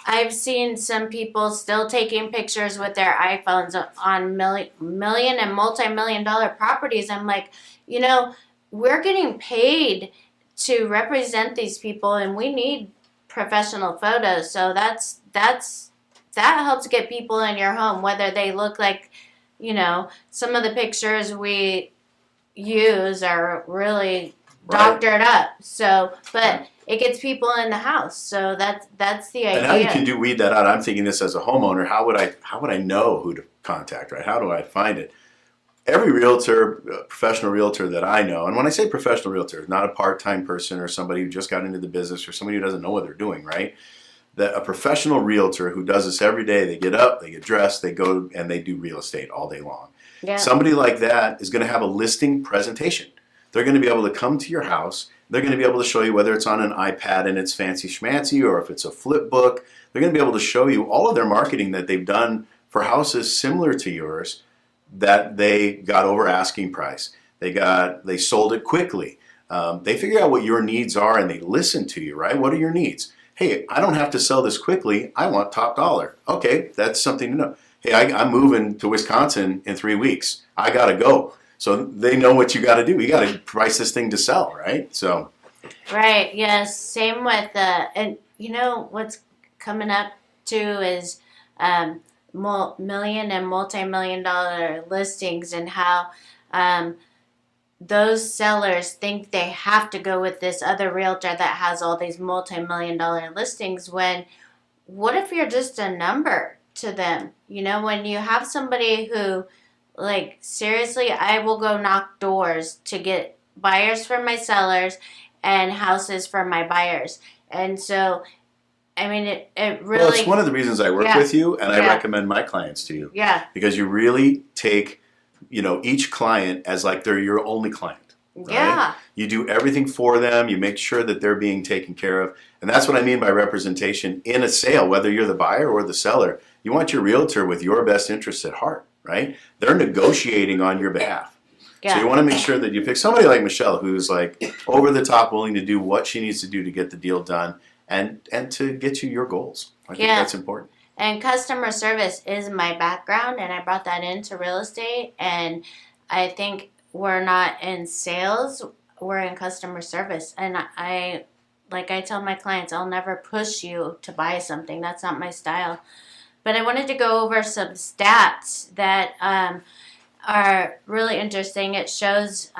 I've seen some people still taking pictures with their iPhones on million and multi-million dollar properties. I'm like, we're getting paid to represent these people, and we need professional photos. So that helps get people in your home, whether they look like, some of the pictures we use are really doctored up. So, but it gets people in the house. So that's the idea. And how you can weed that out. I'm thinking this as a homeowner. How would I know who to contact, right? How do I find it? Every realtor, professional realtor that I know, and when I say professional realtor, not a part-time person or somebody who just got into the business or somebody who doesn't know what they're doing, right? That a professional realtor who does this every day, they get up, they get dressed, they go and they do real estate all day long. Yeah. Somebody like that is going to have a listing presentation. They're going to be able to come to your house. They're going to be able to show you whether it's on an iPad and it's fancy schmancy or if it's a flip book. They're going to be able to show you all of their marketing that they've done for houses similar to yours that they got over asking price. They sold it quickly. They figure out what your needs are and they listen to you, right? What are your needs? Hey, I don't have to sell this quickly. I want top dollar. Okay, that's something to know. Hey, I'm moving to Wisconsin in 3 weeks. I got to go. So they know what you got to do. You got to price this thing to sell, right? So. Right. Yes. Same with and what's coming up too is million and multi-million dollar listings, and how those sellers think they have to go with this other realtor that has all these multi-million dollar listings, when what if you're just a number to them? When you have somebody who, like, seriously, I will go knock doors to get buyers for my sellers and houses for my buyers. And so, I mean, it really... Well, it's one of the reasons I work with you, and I recommend my clients to you. Yeah. Because you really take, each client as like they're your only client. Right? Yeah. You do everything for them. You make sure that they're being taken care of. And that's what I mean by representation in a sale, whether you're the buyer or the seller. You want your realtor with your best interests at heart, right? They're negotiating on your behalf. Yeah. So you want to make sure that you pick somebody like Michelle, who's like over the top, willing to do what she needs to do to get the deal done and to get you your goals. I think that's important. And customer service is my background, and I brought that into real estate. And I think we're not in sales, we're in customer service. And I tell my clients, I'll never push you to buy something. That's not my style. But I wanted to go over some stats that are really interesting. It shows,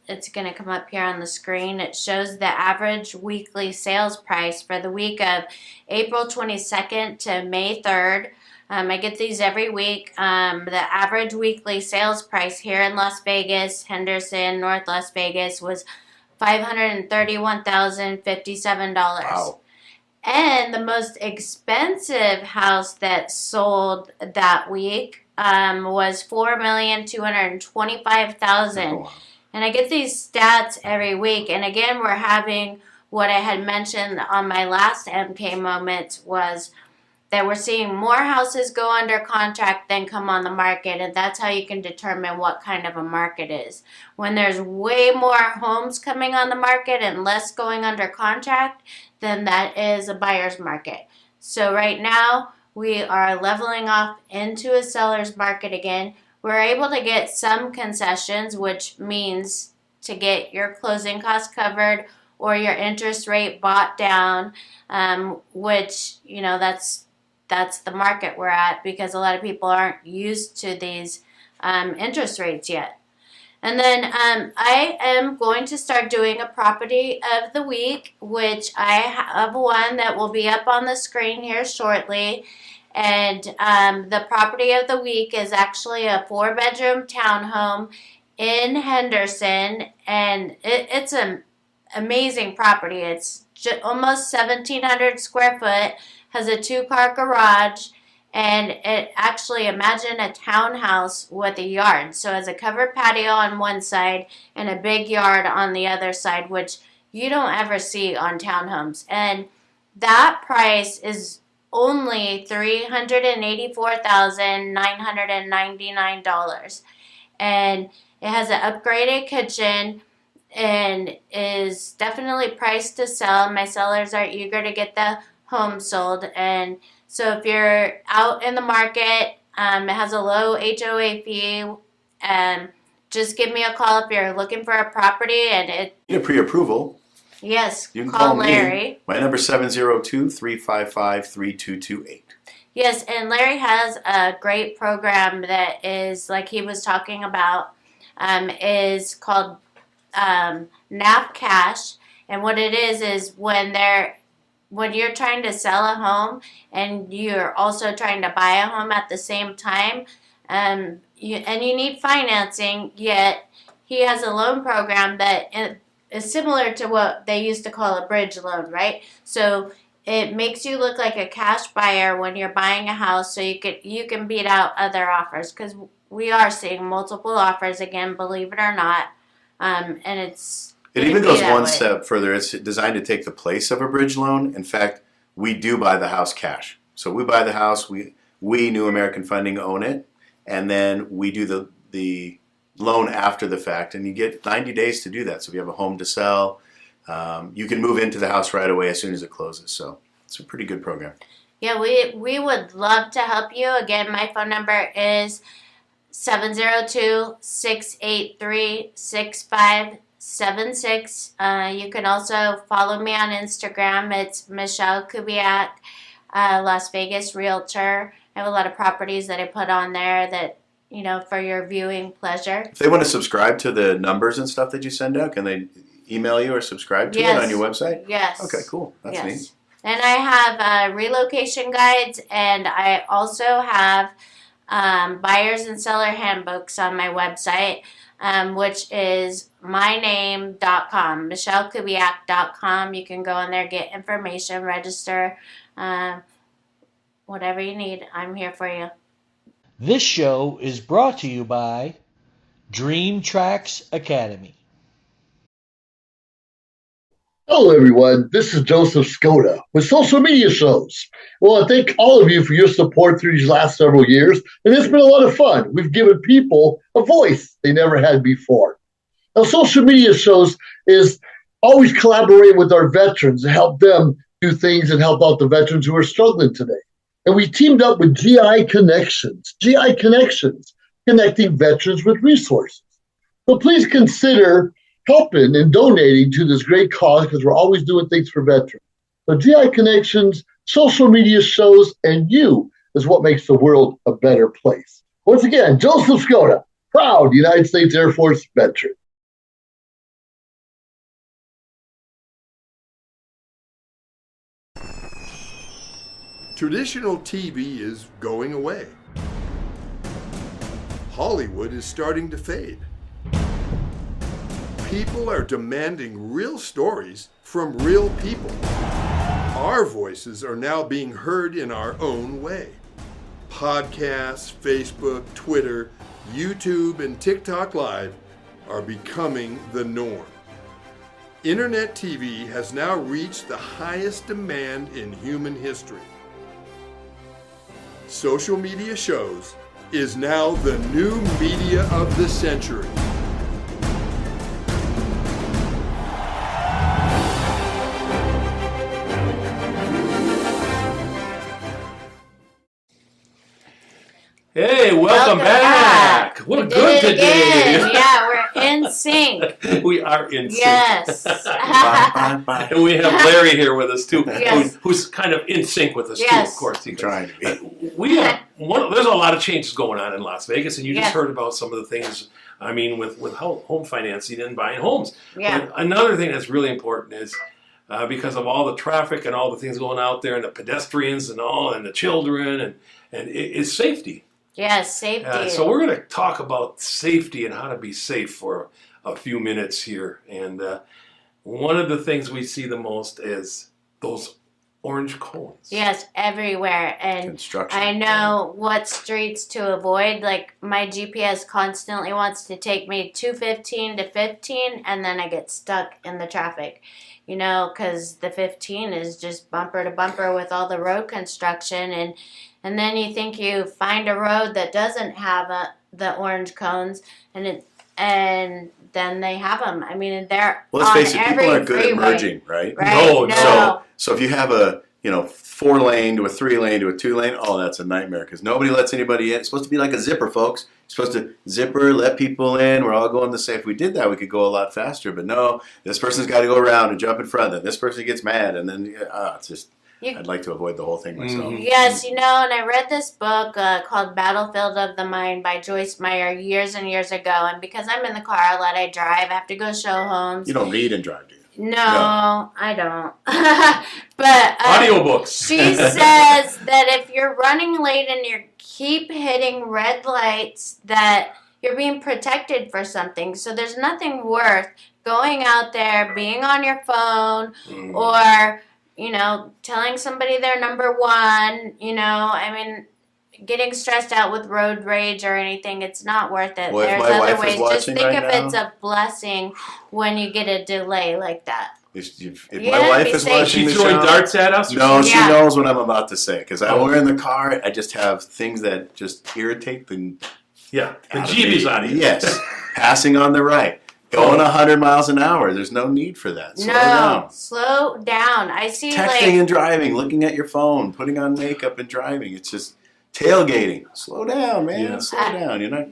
it's going to come up here on the screen. It shows the average weekly sales price for the week of April 22nd to May 3rd. I get these every week. The average weekly sales price here in Las Vegas, Henderson, North Las Vegas, was $531,057. Wow. And the most expensive house that sold that week was $4,225,000. Oh, wow. And I get these stats every week. And again, we're having what I had mentioned on my last MK moment was that we're seeing more houses go under contract than come on the market. And that's how you can determine what kind of a market is. When there's way more homes coming on the market and less going under contract, then that is a buyer's market. So right now, we are leveling off into a seller's market again. We're able to get some concessions, which means to get your closing costs covered or your interest rate bought down, which, that's the market we're at because a lot of people aren't used to these interest rates yet. And then I am going to start doing a property of the week, which I have one that will be up on the screen here shortly. And the property of the week is actually a 4-bedroom townhome in Henderson. And it's an amazing property. It's almost 1,700 square foot, has a 2-car garage. And it actually, imagine a townhouse with a yard. So it has a covered patio on one side and a big yard on the other side, which you don't ever see on townhomes. And that price is only $384,999. And it has an upgraded kitchen and is definitely priced to sell. My sellers are eager to get the home sold. And so if you're out in the market, it has a low HOA fee. Just give me a call if you're looking for a property. And Need a pre-approval. Yes, You can call Larry. Larry. My number is 702-355-3228. Yes, and Larry has a great program that is, like he was talking about, is called NAP Cash. And what it is when you're trying to sell a home and you're also trying to buy a home at the same time, you need financing, yet he has a loan program that is similar to what they used to call a bridge loan, right? So it makes you look like a cash buyer when you're buying a house, so you can beat out other offers, because we are seeing multiple offers again, believe it or not, and It even goes one step further. It's designed to take the place of a bridge loan. In fact, we do buy the house cash. So we buy the house, we New American Funding own it, and then we do the loan after the fact, and you get 90 days to do that. So if you have a home to sell, you can move into the house right away as soon as it closes. So it's a pretty good program. Yeah, we would love to help you. Again, my phone number is 702-683-6576. You can also follow me on Instagram. It's Michelle Kubiak, Las Vegas Realtor. I have a lot of properties that I put on there that, for your viewing pleasure. If they want to subscribe to the numbers and stuff that you send out, can they email you or subscribe to it on your website? Yes. Okay, cool. That's neat. And I have relocation guides, and I also have buyers and seller handbooks on my website, which is myname.com, michellecubiak.com. You can go in there, get information, register, whatever you need. I'm here for you. This show is brought to you by Dream Tracks Academy. Hello, everyone. This is Joseph Skoda with Social Media Shows. Well, I thank all of you for your support through these last several years, and it's been a lot of fun. We've given people a voice they never had before. Now, Social Media Shows is always collaborating with our veterans to help them do things and help out the veterans who are struggling today. And we teamed up with GI Connections, connecting veterans with resources. So please consider helping and donating to this great cause, because we're always doing things for veterans. So GI Connections, Social Media Shows, and you is what makes the world a better place. Once again, Joseph Skoda, proud United States Air Force veteran. Traditional TV is going away. Hollywood is starting to fade. People are demanding real stories from real people. Our voices are now being heard in our own way. Podcasts, Facebook, Twitter, YouTube, and TikTok Live are becoming the norm. Internet TV has now reached the highest demand in human history. Social Media Shows is now the new media of the century. Hey, welcome back. We're good today. Yeah, we're in sync. We are in sync. Yes. And we have Larry here with us too, Yes. who's kind of in sync with us too, Yes. of course. I'm trying to be. We have there's a lot of changes going on in Las Vegas, and you just Yes. heard about some of the things. I mean, with home financing and buying homes. Yeah. But another thing that's really important is because of all the traffic and all the things going out there, and the pedestrians and the children, and it's safety. Yes, safety. So we're going to talk about safety and how to be safe for a few minutes here. And one of the things we see the most is those orange cones. Yes, everywhere. And Construction. I know what streets to avoid. Like, my GPS constantly wants to take me 215 to 15, and then I get stuck in the traffic. You know, because the 15 is just bumper to bumper with all the road construction. And then you think you find a road that doesn't have the orange cones, and then they have them. I mean, they're Well, let's on face it, every people aren't good freeway. at merging, right? Right? No. So if you have a 4-lane to a 3-lane to a 2-lane, oh, that's a nightmare because nobody lets anybody in. It's supposed to be like a zipper, folks. You're supposed to zipper, let people in. We're all going the same. If we did that, we could go a lot faster. But no, this person's got to go around and jump in front. Then this person gets mad, and then it's just. I'd like to avoid the whole thing myself. Yes, and I read this book called Battlefield of the Mind by Joyce Meyer years and years ago. And because I'm in the car a lot, I drive. I have to go show homes. You don't read and drive, do you? No, I don't. But audiobooks. She says that if you're running late and you keep hitting red lights, that you're being protected for something. So there's nothing worth going out there, being on your phone, or telling somebody they're number one. I mean, getting stressed out with road rage or anything, it's not worth it. Well, There's if my other wife is ways. Just watching think right if it's now- a blessing when you get a delay like that. If Yeah, my wife be is safe. watching She the throwing show, darts at us? No, she Yeah. knows what I'm about to say because when we're in the car, I just have things that just irritate the jeebies out of you. Yes, passing on the right, going 100 miles an hour. There's no need for that. Slow down. Slow down. I see Texting and driving, looking at your phone, putting on makeup and driving. It's just tailgating. Slow down, man. Yeah. Slow down. You're not,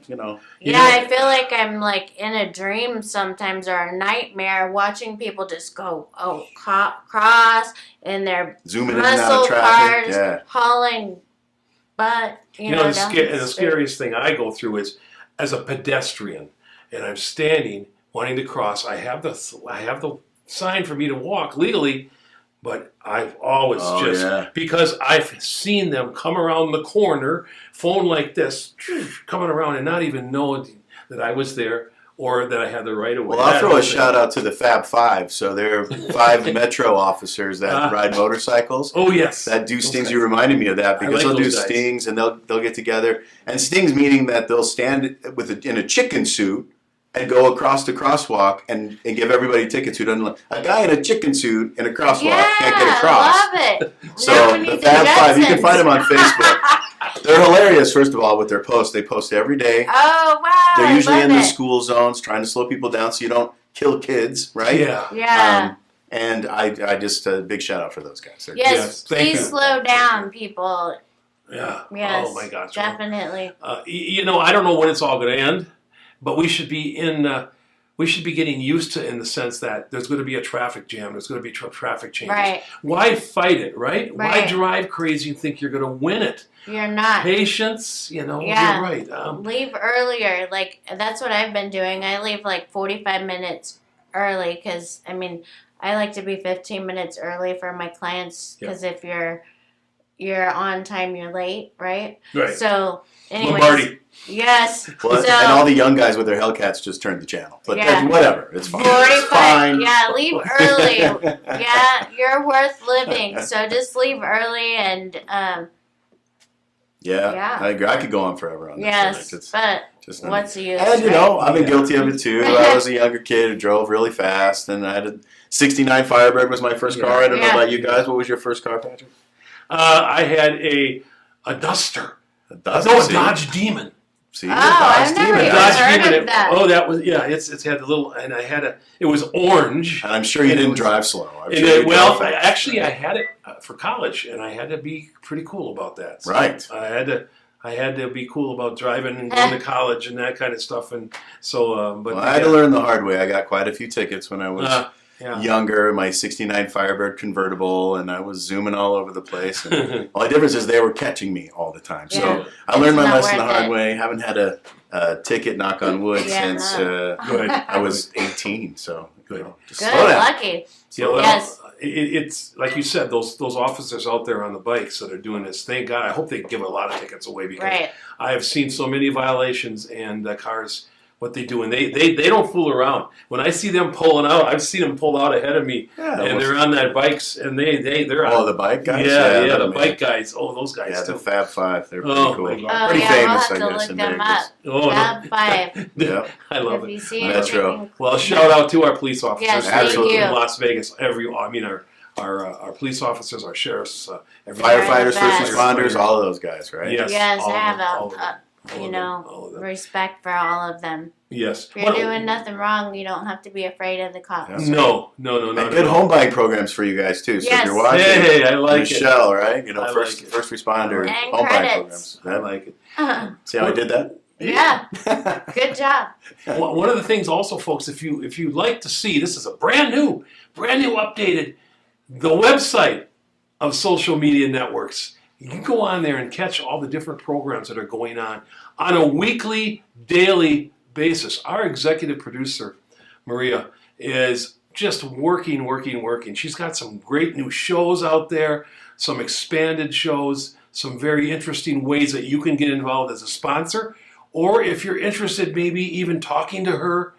Yeah, I feel like I'm like in a dream sometimes or a nightmare watching people just go cross in their Zooming in and out of muscle traffic. cars, Yeah. hauling butt. You know, the down the street. scariest thing I go through is as a pedestrian, and I'm standing wanting to cross. I have the sign for me to walk legally, but I've always because I've seen them come around the corner, phone like this, coming around and not even know that I was there or that I had the right of way. Well, I'll throw a shout out to the Fab Five. So they're 5 Metro officers that ride motorcycles. Oh yes, that do stings. You reminded me of that because they'll do those guys. stings and they'll get together. And stings meaning that they'll stand in a chicken suit and go across the crosswalk and give everybody tickets who doesn't. A guy in a chicken suit in a crosswalk can't get across. Love it. So Now we the need Fab Five, you can Jetsons. find them on Facebook. They're hilarious, first of all, with their posts. They post every day. Oh wow! They're usually I in love the it. school zones, trying to slow people down so you don't kill kids, right? Yeah. And I just a big shout out for those guys. They're Yes, good. please slow down, people. Yeah. Yes. Oh my gosh. Definitely. I don't know when it's all going to end, but we should be getting used to it in the sense that there's going to be a traffic jam. There's going to be traffic changes. Right. Why fight it, right? Why Right. drive crazy and think you're going to win it? You're not. Patience, Yeah. you're right. Leave earlier. Like, that's what I've been doing. I leave like 45 minutes early because, I mean, I like to be 15 minutes early for my clients because if you're on time, you're late, right? Right. So, anyways. Lombardi. Yes. Well, so, and all the young guys with their Hellcats just turned the channel. But whatever, it's fine. 45. It's fine. Yeah, leave early. Yeah, you're worth living. So just leave early and Yeah, I agree. I could go on forever on this. yes, It's but just not- what's the use? And right? I've been guilty of it too. I was a younger kid who drove really fast, and I had a '69 Firebird was my first car. I don't know about you guys. What was your first car, Patrick? I had a Duster. A Duster. No, a Dodge Demon. See, I've never even heard of that. Oh, that was it's had the little, and I had it was orange. And I'm sure you didn't drive slow. I'm And sure it, you well, drove fast. actually, I had it for college, and I had to be pretty cool about that. So Right. I had to. I had to be cool about driving and going to college and that kind of stuff. And so, but I had to learn the hard way. I got quite a few tickets when I was yeah. younger. My '69 Firebird convertible, and I was zooming all over the place. And the only difference is they were catching me all the time. So Yeah. I learned my It's not lesson the worth hard it. way. Haven't had a ticket, knock on wood, Yeah, since no. I was 18. So Good. just Good, slow down. lucky. Yeah, well, Yes. it's like you said, those officers out there on the bikes that are doing this. Thank God. I hope they give a lot of tickets away because Right. I have seen so many violations and cars. What they do, and they don't fool around. When I see them pulling out, I've seen them pull out ahead of me, and they're on that bikes, and they're on. the bike guys. Yeah, the bike guys. Oh, those guys. Yeah, too. the Fab Five. They're pretty Oh, cool. my Pretty God. Oh, yeah, famous, we'll have I to guess, look in them Vegas. up. Oh, Fab Five. Yeah, I love If it. you see Metro. anything- Well, shout out to our police officers Yes, here thank you. in Las Vegas. Our police officers, our sheriffs, Firefighters, Right. first responders, all of those guys, right? Yes, Yes, all I of have them, all of them, all you of know, them, all of them. respect for all of them. Yes. If you're doing nothing wrong, you don't have to be afraid of the cops. No. And good home bike programs for you guys too. So Yes. if you're watching, Hey, I like it. Michelle, right? You know, I first like it. first responder And home bike credits. programs. I like it. See how I did that? Yeah. Good job. One of the things also, folks, if you like to see, this is a brand new updated, the website of social media networks. You can go on there and catch all the different programs that are going on a weekly, daily basis. Our executive producer, Maria, is just working. She's got some great new shows out there, some expanded shows, some very interesting ways that you can get involved as a sponsor. Or if you're interested, maybe even talking to her,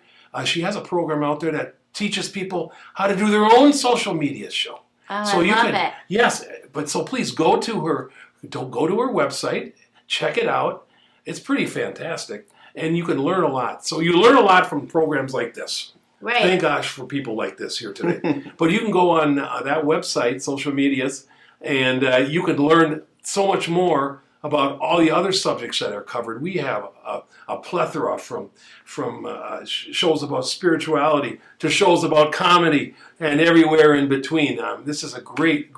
she has a program out there that teaches people how to do their own social media show. Oh, So I you love can, it. yes, but so please go to her website, check it out. It's pretty fantastic, and you can learn a lot. So you learn a lot from programs like this. Right. Thank gosh for people like this here today. But you can go on that website, social medias, and you can learn so much more about all the other subjects that are covered. We have a plethora from shows about spirituality to shows about comedy and everywhere in between. This is a great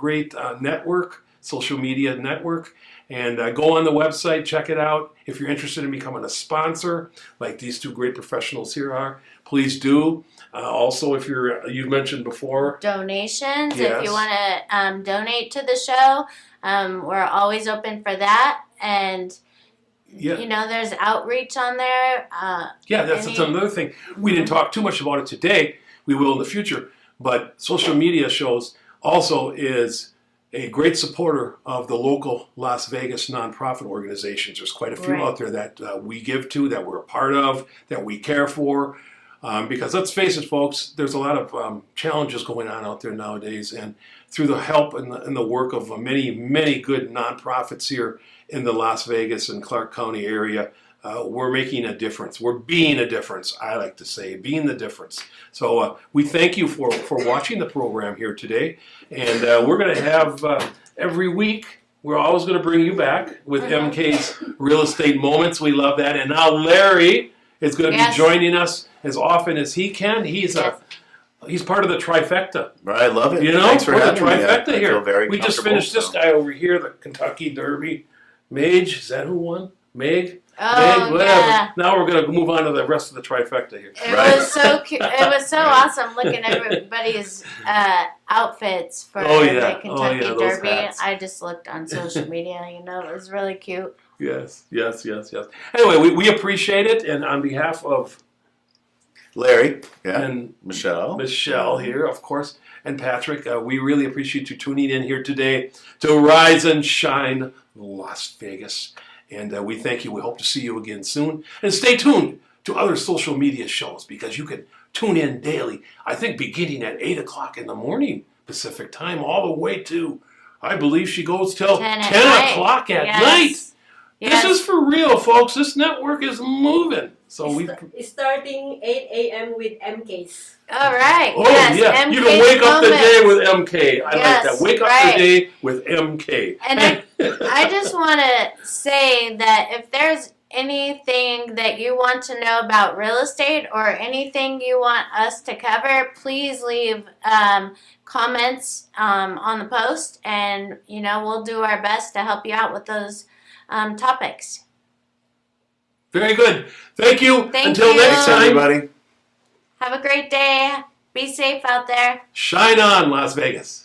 network, social media network. And go on the website, check it out. If you're interested in becoming a sponsor, like these two great professionals here are, please do. Also, if you mentioned before, Donations. Yes. If you want to donate to the show, we're always open for that. And yeah. you know, there's outreach on there. Yeah, that's another thing. We didn't talk too much about it today. We will in the future. But social media shows also is a great supporter of the local Las Vegas nonprofit organizations. There's quite a few Right. out there that we give to, that we're a part of, that we care for. Because let's face it, folks, there's a lot of challenges going on out there nowadays. And through the help and the work of many good nonprofits here in the Las Vegas and Clark County area, we're making a difference. We're being a difference, I like to say, being the difference. So we thank you for watching the program here today. And we're going to have every week, we're always going to bring you back with MK's Real Estate Moments. We love that. And now Larry is going to be joining us as often as he can. He's part of the trifecta. I love it. You know, Thanks for we're the having me. trifecta I here. feel very We just comfortable, finished this so. guy over here, the Kentucky Derby. Mage, is that who won? Meg? Oh, Meg, whatever. yeah. Now we're going to move on to the rest of the trifecta here. It was so cute. It was so awesome looking at everybody's outfits for Oh, yeah. the Kentucky Oh, yeah, those Derby. hats. I just looked on social media. You know, it was really cute. Yes. Anyway, we appreciate it, and on behalf of Larry, and Michelle here, of course, and Patrick, we really appreciate you tuning in here today to Rise and Shine Las Vegas. And we thank you. We hope to see you again soon. And stay tuned to other social media shows because you can tune in daily, I think beginning at 8 o'clock in the morning Pacific time, all the way to, I believe she goes till 10 o'clock at night. Yes. This is for real, folks. This network is moving. So It's starting 8 a.m. with MKs. All right. Oh, yes. yeah. MK's You can wake up the Moments. day with MK. I like Yes, that. Wake up right. the day with MK. And I just want to say that if there's anything that you want to know about real estate or anything you want us to cover, please leave comments on the post, and you know we'll do our best to help you out with those topics. Very good. Thank you. Thank Until you. next time. Everybody. Have a great day. Be safe out there. Shine on, Las Vegas.